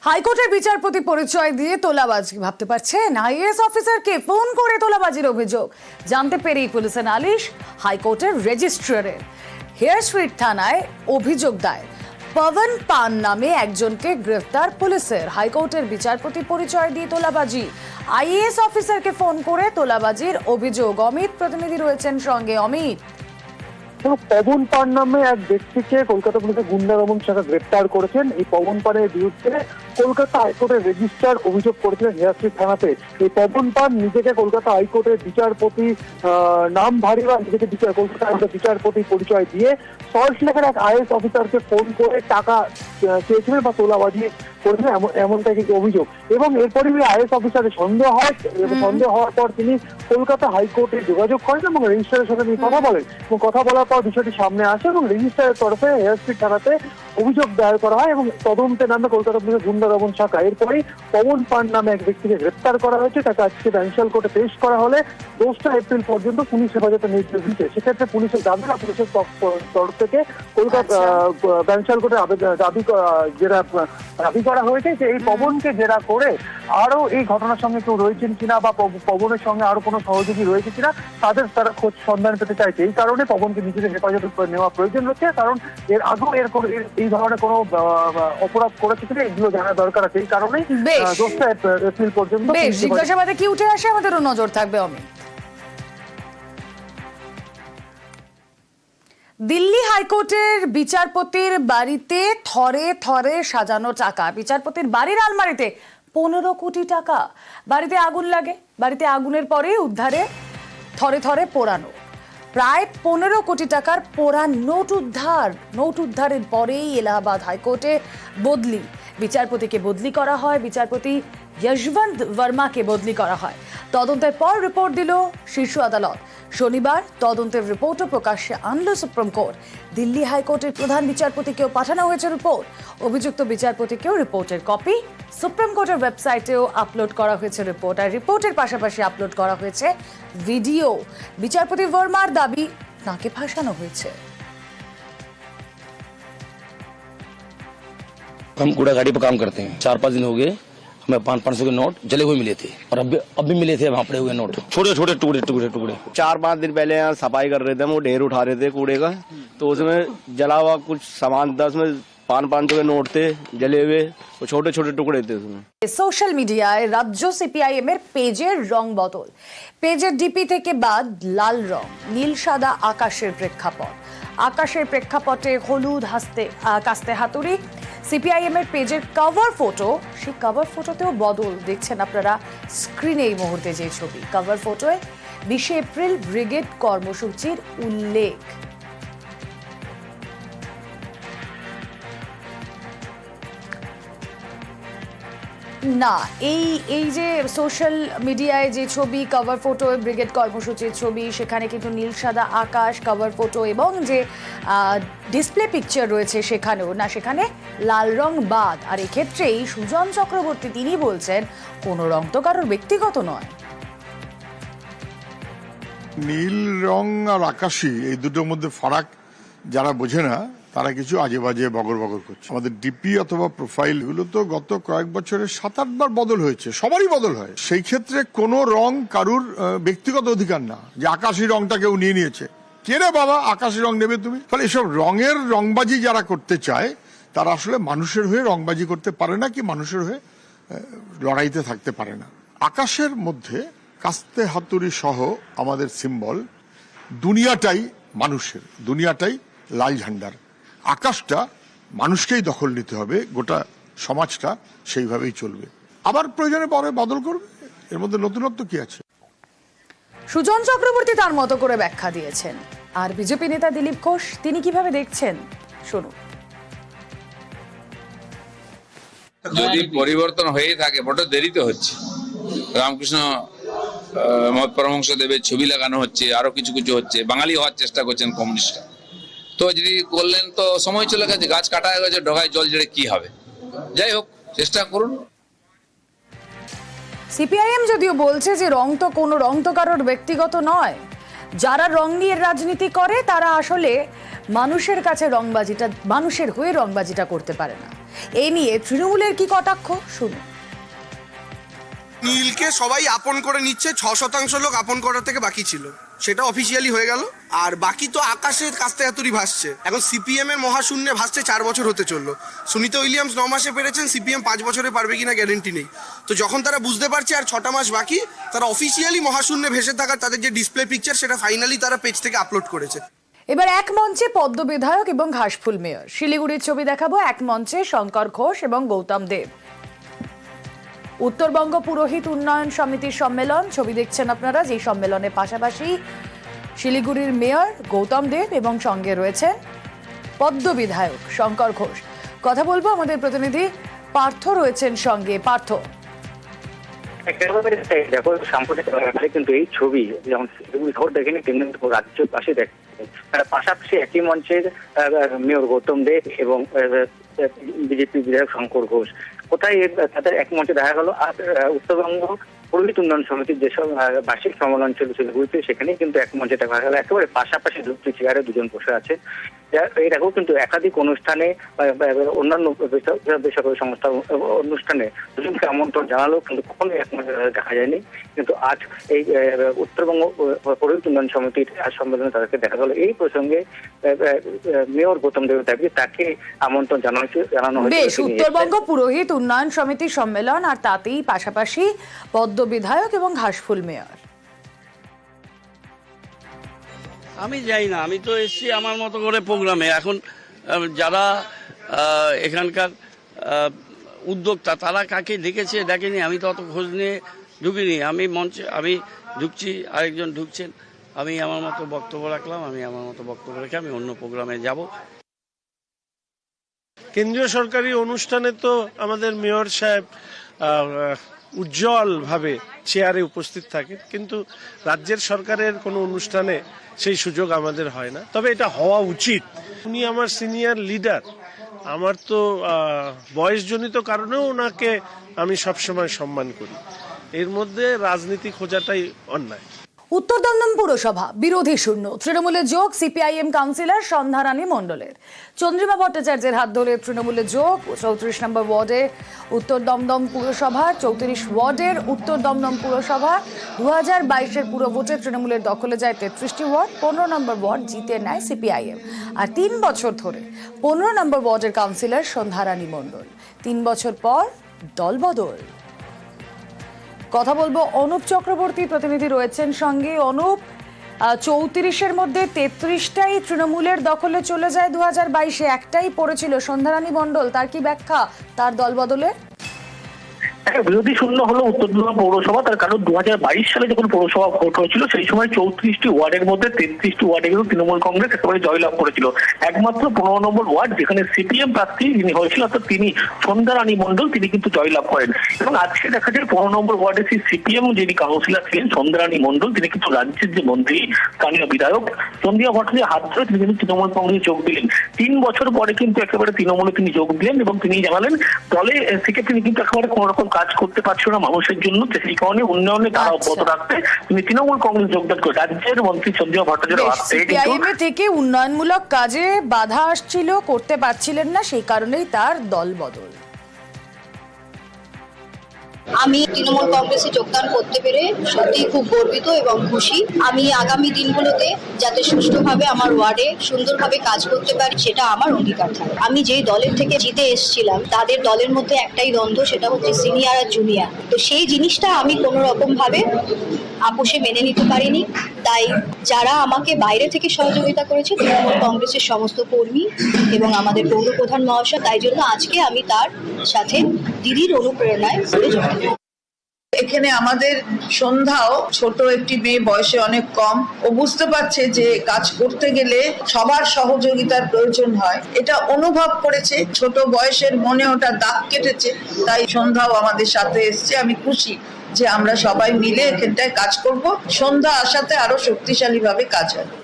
হাইকোর্টের বিচারপতি পরিচয় দিয়ে তোলাবাজি, ভাবতে পারছেন? আইএএস অফিসারকে ফোন করে তোলাবাজির অভিযোগ জানতে পেরেই পুলিশের নালিশ হাইকোর্টের রেজিস্ট্রারের। হেয়ার স্ট্রিট থানায় অভিযোগ দায়ের। পবন পান নামে একজনকে গ্রেফতার পুলিশের। হাইকোর্টের বিচারপতি পরিচয় দিয়ে তোলাবাজি, আইএএস অফিসারকে ফোন করে তোলাবাজির অভিযোগ। অমিত প্রতিনিধি রয়েছেন সঙ্গে। অমিত, পবন পান নামে এক ব্যক্তিকে কলকাতা পুলিশের গুন্ডা দমন শাখা গ্রেপ্তার করেছেন। এই পবন পানের বিরুদ্ধে কলকাতা হাইকোর্টের রেজিস্ট্রার অভিযোগ করেছিলেন হেয়ার স্ট্রিট থানাতে। এই পবন পান নিজেকে কলকাতা হাইকোর্টের বিচারপতি নাম ভারী বা নিজেকে কলকাতা হাইকোর্টের বিচারপতি পরিচয় দিয়ে সল্টলেকের এক আইএএস অফিসারকে ফোন করে টাকা চেয়েছিলেন বা তোলাবাজি করেছিলেন, এমনটাই কিন্তু অভিযোগ। এবং এরপরে আইএএস অফিসারের সন্দেহ হয়। সন্দেহ হওয়ার পর তিনি কলকাতা হাইকোর্টে যোগাযোগ করেন এবং রেজিস্ট্রারের সাথে তিনি কথা বলেন এবং কথা বলার পর বিষয়টি সামনে আসে এবং রেজিস্ট্রারের তরফে হেয়ার স্ট্রিট থানাতে অভিযোগ দায়ের করা হয় এবং তদন্তে নামে কলকাতা পুলিশের গুন্ডা দমন শাখা। এরপরেই পবন পান নামে এক ব্যক্তিকে গ্রেপ্তার করা হয়েছে। তাকে আজকে ব্যাংশাল কোর্টে পেশ করা হলে 2রা এপ্রিল পর্যন্ত পুলিশ হেফাজতে নির্দেশ দিচ্ছে। সেক্ষেত্রে পুলিশের দাবি না, পুলিশের তরফ থেকে কলকাতা ব্যাংশাল কোর্টে দাবি করা হয়েছে যে এই পবনকে জেরা করে আরো এই ঘটনার সঙ্গে কেউ রয়েছেন কিনা বা পবনের সঙ্গে আরো কোনো সহযোগী রয়েছে কিনা তারা খোঁজ সন্ধান পেতে চাইছে। এই কারণে পবনকে নিজেদের হেফাজতে নেওয়া প্রয়োজন হচ্ছে, কারণ এর আগেও এই ধরনের কোনো অপরাধ করেছে কিনা এগুলো জানা দরকার আছে। এই কারণেই 2রা এপ্রিল পর্যন্ত জিজ্ঞাসাবাদে কি উঠে আসে আমাদেরও নজর থাকবে। অমিত, দিল্লি হাইকোর্টের বিচারপতির বাড়িতে থরে থরে সাজানো টাকা। বিচারপতির বাড়ির আলমারিতে 15 কোটি টাকা। বাড়িতে আগুন লাগে, বাড়িতে আগুনের পরে উদ্ধারে থরে থরে পোড়ানো প্রায় 15 কোটি টাকার পোড়া নোট উদ্ধার। নোট উদ্ধারের পরেই এলাহাবাদ হাইকোর্টে বদলি। বিচারপতিকে বদলি করা হয়, বিচারপতি যশবন্ত বর্মাকে বদলি করা হয়। তদন্তের পর রিপোর্ট দিল শীর্ষ আদালত। শনিবার তদন্তের রিপোর্টও প্রকাশ্যে আনল সুপ্রিম কোর্ট। দিল্লি হাইকোর্টের প্রধান বিচারপতিকেও পাঠানো হয়েছে রিপোর্ট। অভিযুক্ত বিচারপতিকেও রিপোর্টের কপি সুপ্রিম কোর্টের ওয়েবসাইটেও আপলোড করা হয়েছে রিপোর্ট। আর রিপোর্টের পাশাপাশি আপলোড করা হয়েছে ভিডিও। বিচারপতি বর্মার দাবি তাঁকে ফাঁসানো হয়েছে। हम कूड़ा गाड़ी पर काम करते हैं। 4-5 दिन हो गए, हमें 500 के नोट जले हुए मिले थे और अब भी मिले थे वहाँ पड़े हुए नोट, छोटे छोटे टुकड़े। 4-5 दिन पहले यहाँ सफाई कर रहे थे, वो ढेर उठा रहे थे कूड़े का, तो उसमें जला हुआ कुछ सामान था, उसमें 500 के नोट थे जले हुए, वो छोटे छोटे टुकड़े थे उसमें। সোশ্যাল মিডিয়ায় রাজ্য সিপিআইএম এর পেজের রং বদল। পেজের ডিপি থেকে বাদ লাল রং, নীল সাদা আকাশের প্রেক্ষাপট। আকাশের প্রেক্ষাপটে হলুদ কাস্তে হাতুড়ি। সিপিআইএম এর পেজের কভার ফটো, সেই কভার ফটোতেও বদল দেখছেন আপনারা স্ক্রিনে এই মুহূর্তে যে ছবি। কভার ফটোয় 20 এপ্রিল ব্রিগেড কর্মসূচির উল্লেখ। না, এই যে সোশ্যাল মিডিয়ায় যে ছবি কভার ফটো, ব্রিগেড কর্মসূচির ছবি, সেখানে কিন্তু নীল সাদা আকাশ কভার ফটো এবং যে ডিসপ্লে পিকচার রয়েছে সেখানেও না, সেখানে লাল রং বাদ। আর এক্ষেত্রেই সুজন চক্রবর্তী তিনি বলছেন কোনো রং তো কারোর ব্যক্তিগত নয়। নীল রং আর আকাশি এই দুটোর মধ্যে ফারাক যারা বোঝে না তারা কিছু আজে বাজে বগর করছে। আমাদের ডিপি অথবা প্রোফাইল এগুলো তো গত কয়েক বছরে 7-8 বার বদল হয়েছে, সবারই বদল হয়। সেই ক্ষেত্রে কোনো রং কারুর ব্যক্তিগত অধিকার না যে আকাশি রংটা কেউ নিয়েছে। কে রে বাবা আকাশি রং নেবে তুমি? ফলে এসব রঙের রংবাজি যারা করতে চায় তারা আসলে মানুষের হয়ে রংবাজি করতে পারে না, কি মানুষের হয়ে লড়াইতে থাকতে পারে না। আকাশের মধ্যে কাস্তে হাতুড়ি সহ আমাদের সিম্বল, দুনিয়াটাই মানুষের, দুনিয়াটাই লাল ঝান্ডার। আকাশটা মানুষকেই দখল নিতে হবে, গোটা সমাজটা সেইভাবেই চলবে। আবার প্রয়োজনে পরে বদল করবে, এর মধ্যে নতুনত্ব কি আছে? সুজন চক্রবর্তী তার মতো করে ব্যাখ্যা দিয়েছেন। আর বিজেপি নেতা দিলীপ ঘোষ তিনি কিভাবে দেখছেন শুনুন। যদি পরিবর্তন হয়ে থাকে বড় দেরিতে হচ্ছে। রামকৃষ্ণ মত পরমহংস দেবের ছবি লাগানো হচ্ছে, আরো কিছু হচ্ছে, বাঙালি হওয়ার চেষ্টা করছেন কমিউনিস্টরা। তো যদি করলেন তো সময় চলে গেছে, গাছ কাটা হয়ে গেছে, ডগায় জল জেড়ে কি হবে? যাই হোক, চেষ্টা করুন। সিপিআইএম যদিও বলছে যে রং তো কারোর ব্যক্তিগত নয়, যারা রং নিয়ে রাজনীতি করে তারা আসলে মানুষের কাছে মানুষের হয়ে রংবাজিটা করতে পারে না। এই নিয়ে তৃণমূলের কি কটাক্ষ শুনুন। নীলকে সবাই আপন করে নিচ্ছে, 6% লোক আপন করার থেকে বাকি ছিল, সেটা অফিসিয়ালি হয়ে গেল। আর বাকি তো আকাশের কাস্তে এতই ভাসছে। এখন সিপিএম এর মহাশূন্যে ভাসছে, 4 বছর হতে চললো। সুনিতা উইলিয়ামস 9 মাসে পেরেছেন, সিপিএম 5 বছরে পারবে কিনা গ্যারেন্টি নেই। তো যখন তারা বুঝতে পারছে আর 6টা মাস বাকি, তারা অফিসিয়ালি মহাশূন্যে ভেসে থাকার তাদের যে ডিসপ্লে পিকচার সেটা ফাইনালি তারা পেজ থেকে আপলোড করেছে। এবার এক মঞ্চে পদ্ম বিধায়ক এবং ঘাসফুল মেয়র। শিলিগুড়ির ছবি দেখাবো। এক মঞ্চে শঙ্কর ঘোষ এবং গৌতম দেব। উত্তরবঙ্গ পুরোহিত উন্নয়ন সমিতির সম্মেলন ছবি দেখছেন আপনারা, যে সম্মেলনের পাশাপাশি শিলিগুড়ির মেয়র গৌতম দেব এবং সঙ্গে রয়েছেন পদ্ম বিধায়ক শঙ্কর ঘোষ। কথা বলবো, আমাদের প্রতিনিধি পার্থ রয়েছেন সঙ্গে। পার্থ, দেখো সাম্প্রতিক কিন্তু এই ছবি যেমন শহর দেখেনি তেমনি রাজ্যের পাশে দেখে, পাশাপাশি একই মঞ্চের মেয়র গৌতম দেব এবং বিজেপি বিধায়ক শঙ্কর ঘোষ। কোথায় তাদের এক মঞ্চে দেখা গেল। আর উত্তরবঙ্গ পুরোহিত উন্নয়ন সমিতির যেসব বার্ষিক সম্মেলন ছিল শিলিগুড়িতে, সেখানেই কিন্তু এক মঞ্চে দেখা গেল। একেবারে পাশাপাশি দুটি চেয়ারে দুজন বসে আছে। এটাকেও কিন্তু একাধিক অনুষ্ঠানে অন্যান্য বেসরকারি সংস্থা অনুষ্ঠানে দুজনকে আমন্ত্রণ জানালেও কিন্তু কখনো এক মঞ্চে দেখা যায়নি। কিন্তু আজ এই উত্তরবঙ্গ পুরোহিত উন্নয়ন সমিতির সম্মেলনে তাদেরকে দেখা গেল। এই প্রসঙ্গে মেয়র গৌতম দেবের দাবি তাকে আমন্ত্রণ জানানো হয়েছে। বেশ, উত্তরবঙ্গ পুরোহিত উন্নয়ন সমিতির সম্মেলন আর তাতেই পাশাপাশি পদ্ম বিধায়ক এবং ঘাসফুল মেয়র। আমি যাই না, আমি তো এসছি আমার মতো করে প্রোগ্রামে। এখন যারা এখানকার উদ্যোক্তা তারা কাকে ডেকেছে দেখেনি, আমি তো অত খোঁজ নিয়ে ঢুকিনি। আমি মঞ্চে আমি ঢুকছি, আরেকজন ঢুকছেন, আমি আমার মতো বক্তব্য রাখলাম, আমি আমার মতো বক্তব্য রেখে আমি অন্য প্রোগ্রামে যাব। কেন্দ্রীয় সরকারি অনুষ্ঠানে তো আমাদের মেয়র সাহেব উজ্জ্বলভাবে চেয়ারে উপস্থিত থাকেন, কিন্তু রাজ্যের সরকারের কোনো অনুষ্ঠানে সেই সুযোগ আমাদের হয় না। তবে এটা হওয়া উচিত। উনি আমার সিনিয়র লিডার, আমার তো বয়সজনিত কারণেও ওনাকে আমি সবসময় সম্মান করি। এর মধ্যে রাজনীতি খোঁজাটাই অন্যায়। উত্তর দমদম পুরসভা বিরোধী শূন্য, তৃণমূলের যোগ সিপিআইএম কাউন্সিলর সন্ধ্যারানী মণ্ডলের। চন্দ্রিমা ভট্টাচার্যের হাত ধরে তৃণমূলের যোগ 34 নম্বর ওয়ার্ডে উত্তর দমদম পুরসভা, 34 ওয়ার্ডের উত্তর দমদম পুরসভা 2022-এর পুরো ভোটে তৃণমূলের দখলে যায় 33টি ওয়ার্ড। 15 নম্বর ওয়ার্ড জিতে নেয় সিপিআইএম। আর 3 বছর ধরে 15 নম্বর ওয়ার্ডের কাউন্সিলর সন্ধ্যারানী মণ্ডল। 3 বছর পর দলবদল। কথা বলবো অনুপ চক্রবর্তী, প্রতিনিধি রয়েছেন সঙ্গে। অনুপ, 34-এর মধ্যে 33টাই তৃণমূলের দখলে চলে যায় 2022-এ, একটাই পড়েছিল সন্ধ্যারানী মণ্ডল। তার কি ব্যাখ্যা তার দলবদলের? বিরোধী শূন্য হলো উত্তর দমদম পৌরসভা। তার কারণ 2022 সালে যখন পৌরসভা ভোট হয়েছিল সেই সময় 34টি ওয়ার্ডের মধ্যে 33টি ওয়ার্ডে কিন্তু তৃণমূল কংগ্রেস একেবারে জয়লাভ করেছিল। একমাত্র 15 নম্বর ওয়ার্ড যেখানে সিপিএম প্রার্থী যিনি হয়েছিল, অর্থাৎ তিনি সন্ধ্যারানী মণ্ডল, তিনি কিন্তু জয়লাভ করেন। এবং আজকে দেখা যায় 15 নম্বর ওয়ার্ডে সেই সিপিএম যিনি কাউন্সিলর ছিলেন সন্ধ্যারানী মণ্ডল, তিনি কিন্তু রাজ্যের যে মন্ত্রী স্থানীয় বিধায়ক চন্দ্রিমা ভট্টাচার্যের হাত ধরে তিনি কিন্তু তৃণমূল কংগ্রেসে যোগ দিলেন। 3 বছর পরে কিন্তু একেবারে তৃণমূলে তিনি যোগ দিলেন এবং তিনি জানালেন দলে থেকে তিনি কিন্তু একেবারে কোন রকম কাজ করতে পারছিল না মানুষের জন্য, সেই কারণে উন্নয়নে তারা অব্যাহত রাখতে তিনি তৃণমূল কংগ্রেস যোগদান করে। রাজ্যের মন্ত্রী চন্দ্রিমা ভট্টাচার্য থেকে উন্নয়নমূলক কাজে বাধা আসছিল, করতে পারছিলেন না, সেই কারণেই তার দল বদল। আমি তৃণমূল কংগ্রেসে যোগদান করতে পেরে সত্যি খুব গর্বিত এবং খুশি। আমি আগামী দিনগুলোতে যাতে সুষ্ঠুভাবে আমার ওয়ার্ডে সুন্দরভাবে কাজ করতে পারি সেটা আমার অঙ্গীকার থাকে। আমি যেই দলের থেকে জিতে এসেছিলাম তাদের দলের মধ্যে একটাই দ্বন্দ্ব, সেটা হচ্ছে সিনিয়র আর জুনিয়র। তো সেই জিনিসটা আমি কোনো রকম ভাবে আপোষে মেনে নিতে পারিনি। তাই যারা আমাকে বাইরে থেকে সহযোগিতা করেছে তৃণমূল কংগ্রেসের সমস্ত কর্মী এবং আমাদের পৌর প্রধান মহাশয়, তাই জন্য আজকে আমি তার সাথে দিদির অনুপ্রেরণায় যোগ। এখানে আমাদের সন্ধ্যাও ছোট একটি মেয়ে, বয়সে অনেক কম, ও বুঝতে পারছে যে কাজ করতে গেলে সবার সহযোগিতার প্রয়োজন হয়, এটা অনুভব করেছে। ছোট বয়সের মনে ওটা দাগ কেটেছে, তাই সন্ধ্যাও আমাদের সাথে এসছে। আমি খুশি যে আমরা সবাই মিলে এখানটায় কাজ করব। সন্ধ্যা আসাতে আরো শক্তিশালী ভাবে কাজ হবে।